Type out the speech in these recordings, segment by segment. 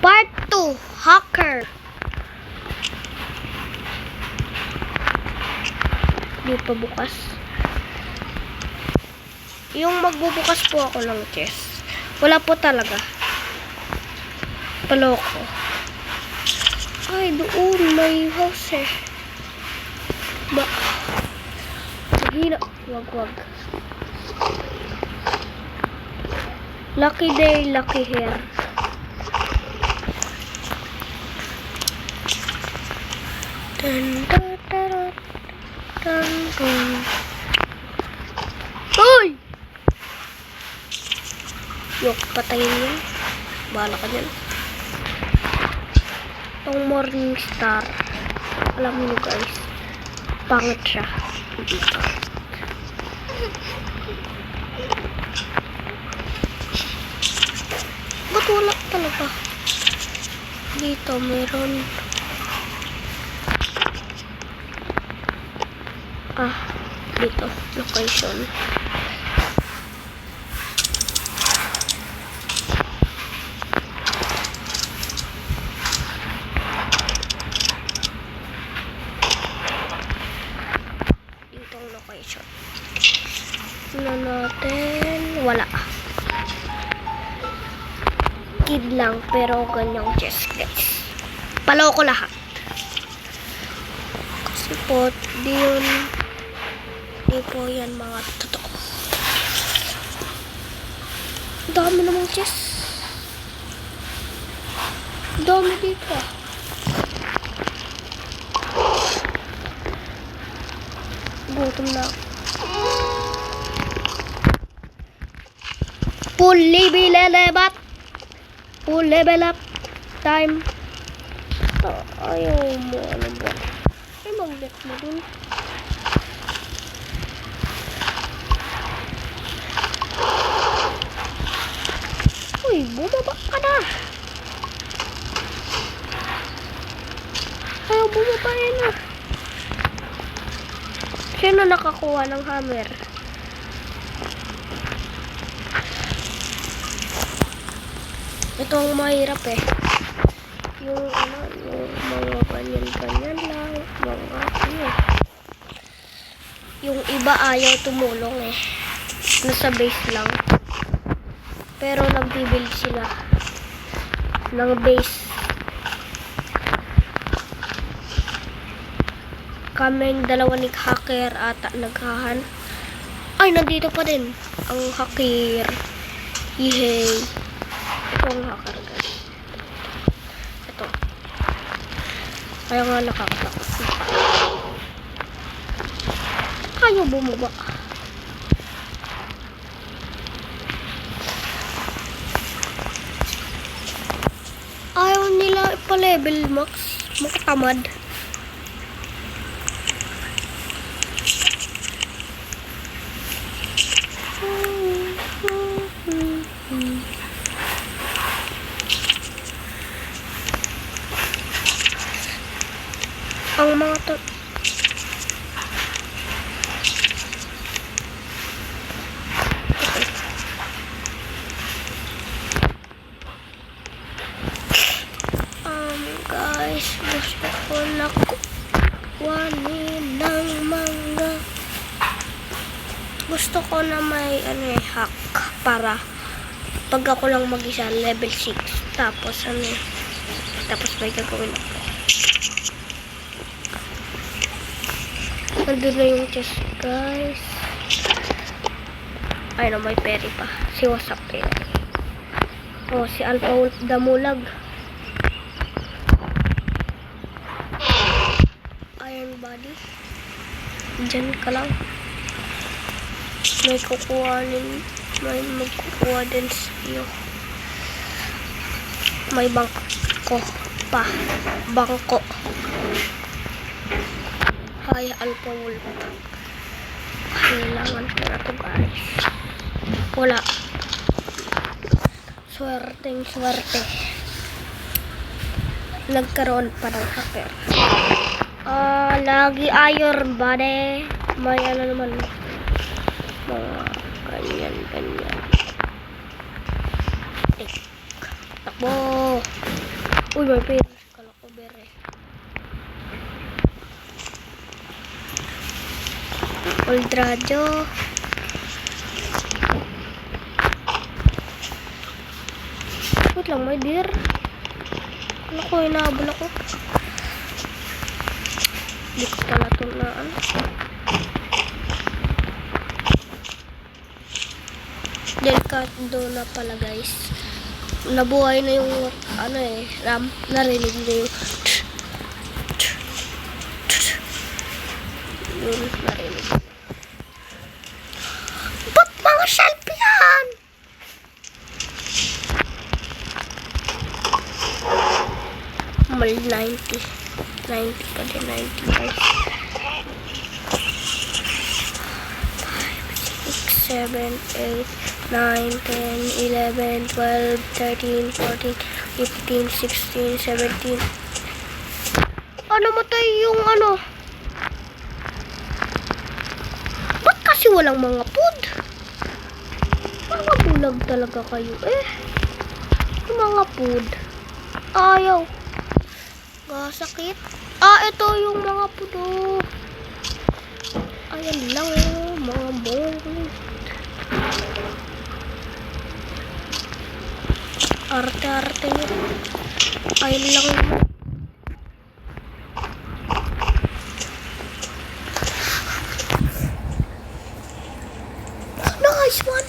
Part 2, Hacker. Di pa bukas. Yung magbubukas po ako ng chest. Wala po talaga. Paloko. Ay, doon may house eh. Ba? Mahina. Wag. Lucky day, lucky hair. Hoy! Yok, patayin yun. Bahala ka dyan. Itong morning star. Alam mo guys. Pangit siya. Ba't wala talaga? Dito meron. Dito. Location. Ditong location. Tignan natin. Wala. Kid lang, pero ganyang chest guys. Paloko lahat. Kasi po, di po yan mga totoo. Dami namang chest. Dami dito ah. Gutom na ako. Full level up time. Ayaw mo, ano ba? Ay, mag-let mo dun. Uy, bumaba ka na. Ayaw bumaba yan ah. Sino nakakuha ng hammer? Ito ang mahirap eh. Yung mga ganyan lang. Yung iba ayaw tumulong eh. Nasa base lang. Pero nagbibuild sila ng base. Kaming dalawa ni hacker ata naghahan. Ay, nandito pa din ang hacker. Yehey. Ito ang hacker guys. Ito. Kaya nga nakakatakot. Ayaw bumaba. Ayaw nila ipa-level max. Makatamad. Ang mga to guys, gusto ko na kuwanin ng manga. Gusto ko na may hack para pag ako lang mag-isa level 6 tapos tapos may gagawin ako. Nandun na yung chest guys. Ay no, may peri pa. Si Wasap peri. Oh, si Alpha Wolf Damulag. Iron body. Diyan ka lang. May magkukuha din sa'yo. May bangko pa. Bangko. Hi, Alpha Wolf. Kailangan ko na to guys. Wala. Swerte. Nagkaroon pa ng hacker. Lagi iron body. May naman. Mga ganyan. Takbo. Uy, may pera. Kala ko bere. Old radyo. Wait lang, my dear. Ano ko, inaabol ako. Hindi ko pala tunaan. Delikado na pala, guys. Nabuhay na yung ano eh, RAM. Narinig na yung yun, narinig. Ba't mga shelf yan? Mal 90 pa din, 90 guys. 5, 6, 7, 8, 9, 10, 11, 12, 13, 14, 15, 16, 17. Ano matay yung ano? Ba't kasi walang mga food? Mga bulag talaga kayo eh. Yung mga food. Ayaw. Sakit. Ito yung mga food oh. Ayan lang oh, mga bong. Arte-arte nyo. Ayan lang yun. Nice one.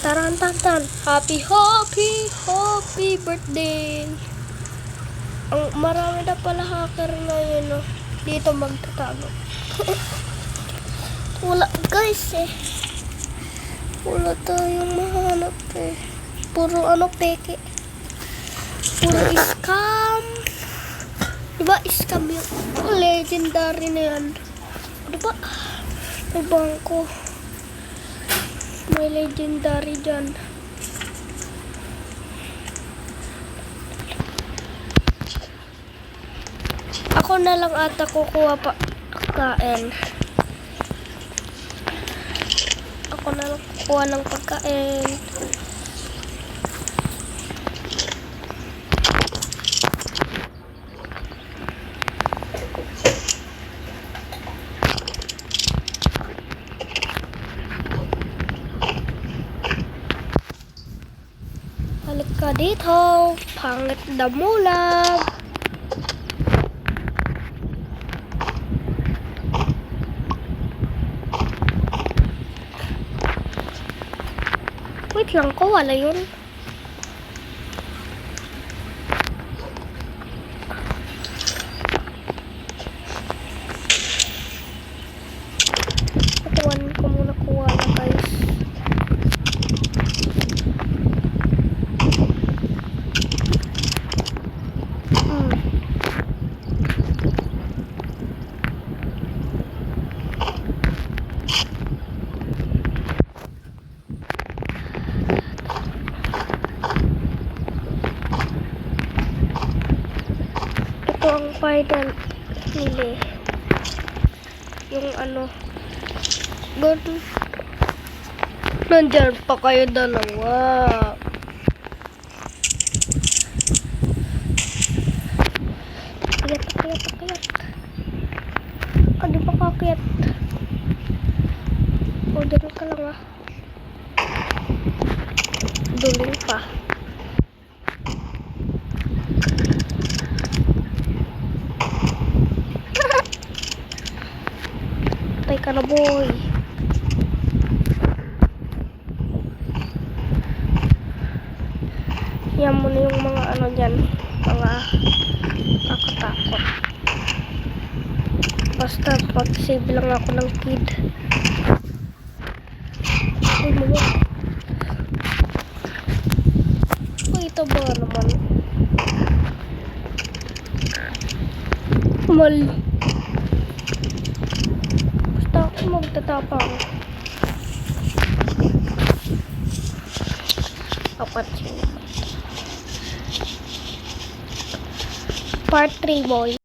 Taran-tan-tan. Happy birthday. Ang marami na pala hacker ngayon, no? Dito magtatago. Wala, guys, eh. Wala tayong mahanap, eh. Puro ano, peke. Puro scam. Diba, scam yung legendary na yan. Diba? May bangko. May legendary dyan. Ako na lang ata kukuha pa pagkain. Ako na lang kukuha ng pagkain. Balik ka dito. Pangit na mulag. Wait lang ko, wala yun. Patuwan ko muna kuha na, guys. Ito ang final nili. Yung ano. God. Nandyan pa kayo dalawa. Kayat. Ano ba kakayat? O, dito ka lang ah. Duling pa. Patay ka na, boy. Yan mo na yung mga ano dyan. Mga kakatakot. Basta pag-save lang ako ng kid. Ay mo. Ay, ito ba naman? Mali. Basta ako magtatapang. Apat siya. Part 3, boy.